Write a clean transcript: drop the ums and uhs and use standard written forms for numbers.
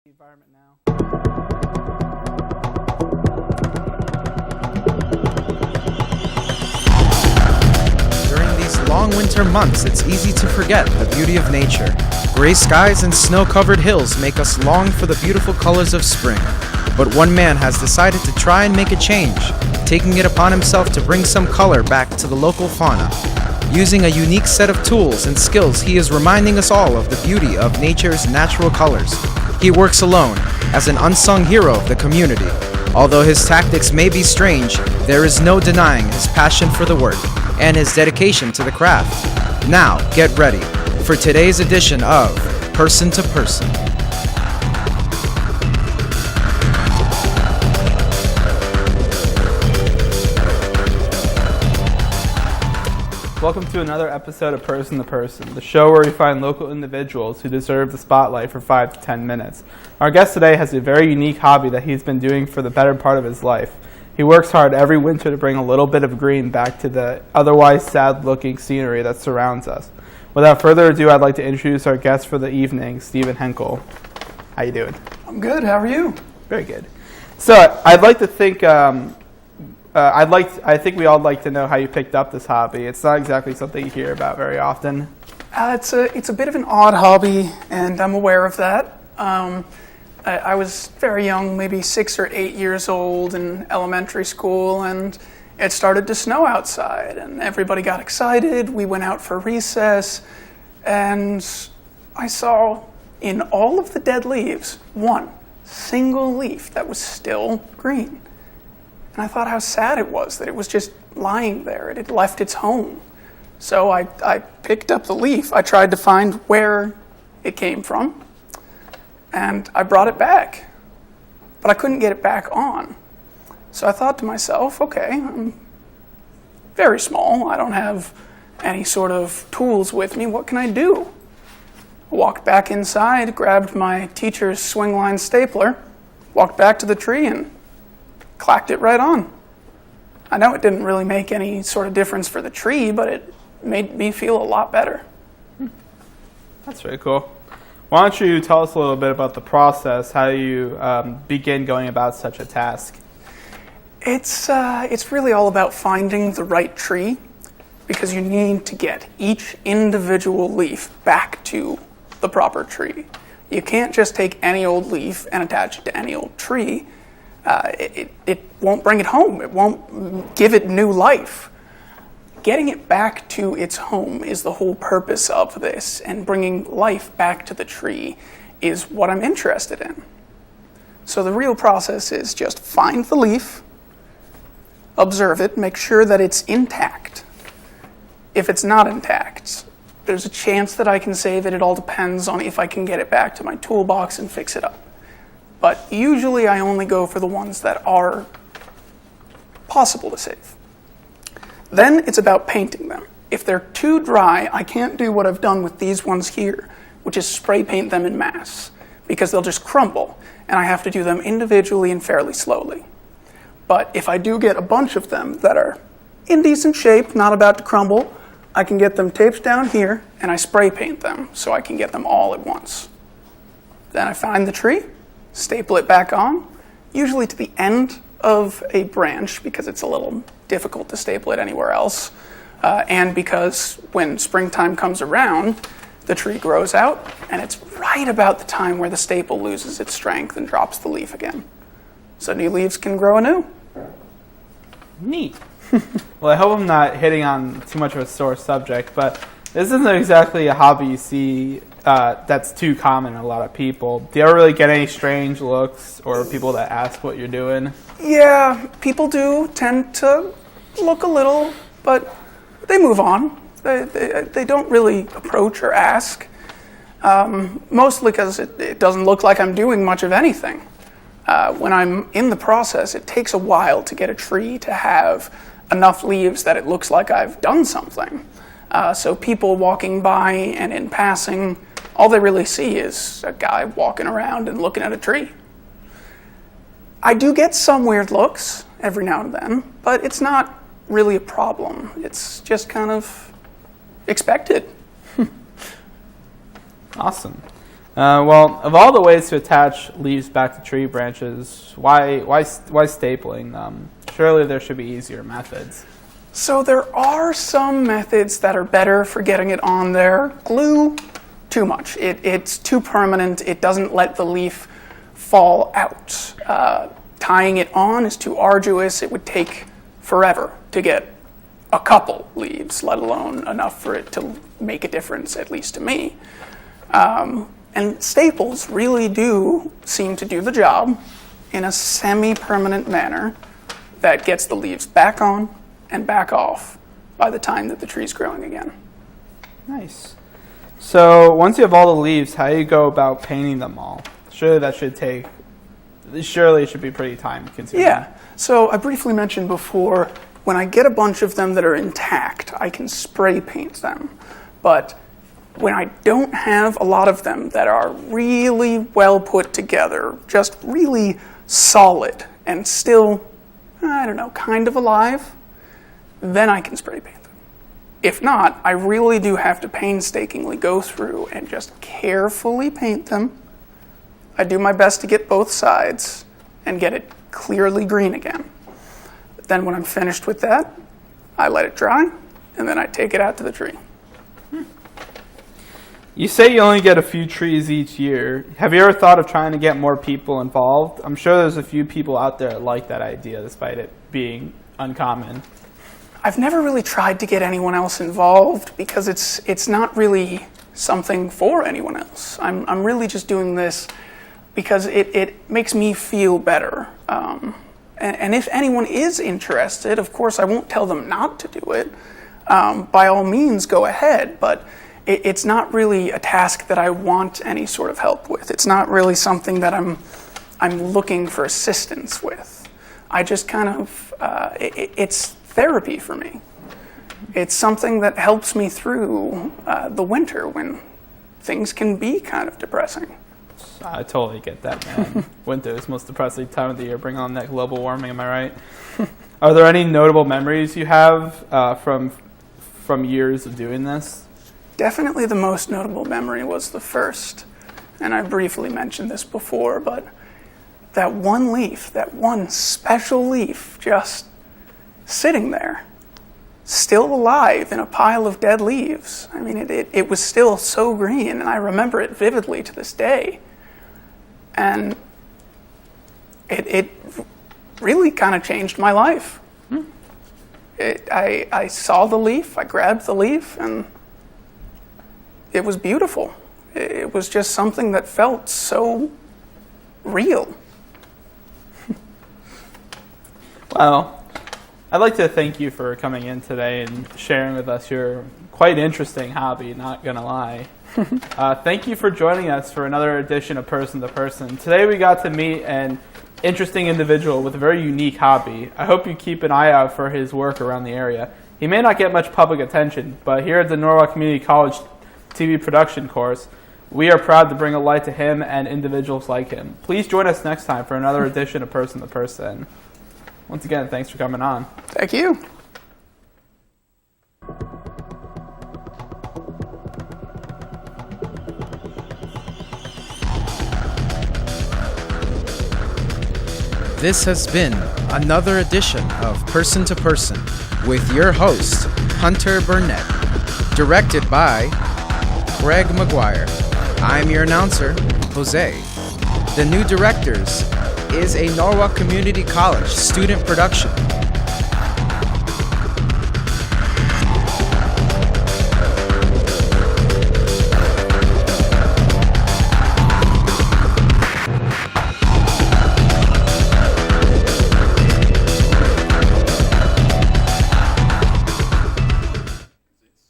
the environment now. During these long winter months, it's easy to forget the beauty of nature. Gray skies and snow-covered hills make us long for the beautiful colors of spring. But one man has decided to try and make a change, taking it upon himself to bring some color back to the local fauna. Using a unique set of tools and skills, he is reminding us all of the beauty of nature's natural colors. He works alone, as an unsung hero of the community. Although his tactics may be strange, there is no denying his passion for the work and his dedication to the craft. Now, get ready for today's edition of Person to Person. Welcome to another episode of Person to Person, the show where we find local individuals who deserve the spotlight for 5 to 10 minutes. Our guest today has a very unique hobby that he's been doing for the better part of his life. He works hard every winter to bring a little bit of green back to the otherwise sad-looking scenery that surrounds us. Without further ado, I'd like to introduce our guest for the evening, Stephen Henkel. How you doing? I'm good. How are you? Very good. So I'd like to think... I think we all like to know how you picked up this hobby. It's not exactly something you hear about very often. It's a bit of an odd hobby, and I'm aware of that. I was very young, maybe 6 or 8 years old in elementary school, and it started to snow outside, and everybody got excited. We went out for recess, and I saw in all of the dead leaves one single leaf that was still green. And I thought how sad it was that it was just lying there. It had left its home. So I picked up the leaf. I tried to find where it came from. And I brought it back. But I couldn't get it back on. So I thought to myself, okay, I'm very small. I don't have any sort of tools with me. What can I do? I walked back inside, grabbed my teacher's swing line stapler, walked back to the tree, and clacked it right on. I know it didn't really make any sort of difference for the tree, but it made me feel a lot better. That's very cool. Why don't you tell us a little bit about the process, how you begin going about such a task? It's really all about finding the right tree, because you need to get each individual leaf back to the proper tree. You can't just take any old leaf and attach it to any old tree. It won't bring it home. It won't give it new life. Getting it back to its home is the whole purpose of this, and bringing life back to the tree is what I'm interested in. So the real process is just find the leaf, observe it, make sure that it's intact. If it's not intact, there's a chance that I can save it. It all depends on if I can get it back to my toolbox and fix it up. But usually I only go for the ones that are possible to save. Then it's about painting them. If they're too dry, I can't do what I've done with these ones here, which is spray paint them en masse, because they'll just crumble, and I have to do them individually and fairly slowly. But if I do get a bunch of them that are in decent shape, not about to crumble, I can get them taped down here, and I spray paint them so I can get them all at once. Then I find the tree, staple it back on, usually to the end of a branch because it's a little difficult to staple it anywhere else, and because when springtime comes around, the tree grows out, and it's right about the time where the staple loses its strength and drops the leaf again. So new leaves can grow anew. Neat. Well, I hope I'm not hitting on too much of a sore subject, but this isn't exactly a hobby you see that's too common in a lot of people. Do you ever really get any strange looks or people that ask what you're doing? Yeah, people do tend to look a little, but they move on. They don't really approach or ask, mostly because it doesn't look like I'm doing much of anything. When I'm in the process, it takes a while to get a tree to have enough leaves that it looks like I've done something. So people walking by and in passing, all they really see is a guy walking around and looking at a tree. I do get some weird looks every now and then, but it's not really a problem. It's just kind of expected. Awesome. Well, of all the ways to attach leaves back to tree branches, why stapling them? Surely there should be easier methods. So there are some methods that are better for getting it on there. Glue, too much. It's too permanent. It doesn't let the leaf fall out. Tying it on is too arduous. It would take forever to get a couple leaves, let alone enough for it to make a difference, at least to me. And staples really do seem to do the job in a semi-permanent manner that gets the leaves back on and back off by the time that the tree's growing again. Nice. So once you have all the leaves, how do you go about painting them all? Surely it should be pretty time consuming. Yeah. So I briefly mentioned before, when I get a bunch of them that are intact, I can spray paint them. But when I don't have a lot of them that are really well put together, just really solid and still, I don't know, kind of alive, then I can spray paint them. If not, I really do have to painstakingly go through and just carefully paint them. I do my best to get both sides and get it clearly green again. But then when I'm finished with that, I let it dry, and then I take it out to the tree. You say you only get a few trees each year. Have you ever thought of trying to get more people involved? I'm sure there's a few people out there that like that idea, despite it being uncommon. I've never really tried to get anyone else involved because it's not really something for anyone else. I'm really just doing this because it makes me feel better. And if anyone is interested, of course, I won't tell them not to do it. By all means, go ahead. But it's not really a task that I want any sort of help with. It's not really something that I'm looking for assistance with. I just kind of, it's therapy for me. It's something that helps me through the winter when things can be kind of depressing. I totally get that, man. Winter is the most depressing time of the year. Bring on that global warming, am I right? Are there any notable memories you have from years of doing this? Definitely the most notable memory was the first, and I briefly mentioned this before, but that one leaf, that one special leaf just sitting there, still alive in a pile of dead leaves. I mean, it was still so green, and I remember it vividly to this day. And it really kind of changed my life. I saw the leaf, I grabbed the leaf, and it was beautiful. It was just something that felt so real. Well, I'd like to thank you for coming in today and sharing with us your quite interesting hobby, not gonna lie. Thank you for joining us for another edition of Person to Person. Today we got to meet an interesting individual with a very unique hobby. I hope you keep an eye out for his work around the area. He may not get much public attention, but here at the Norwalk Community College TV production course, we are proud to bring a light to him and individuals like him. Please join us next time for another edition of Person to Person. Once again, thanks for coming on. Thank you. This has been another edition of Person to Person with your host, Hunter Burnett. Directed by Greg Maguire. I'm your announcer, Jose. The New Directors is a Norwalk Community College student production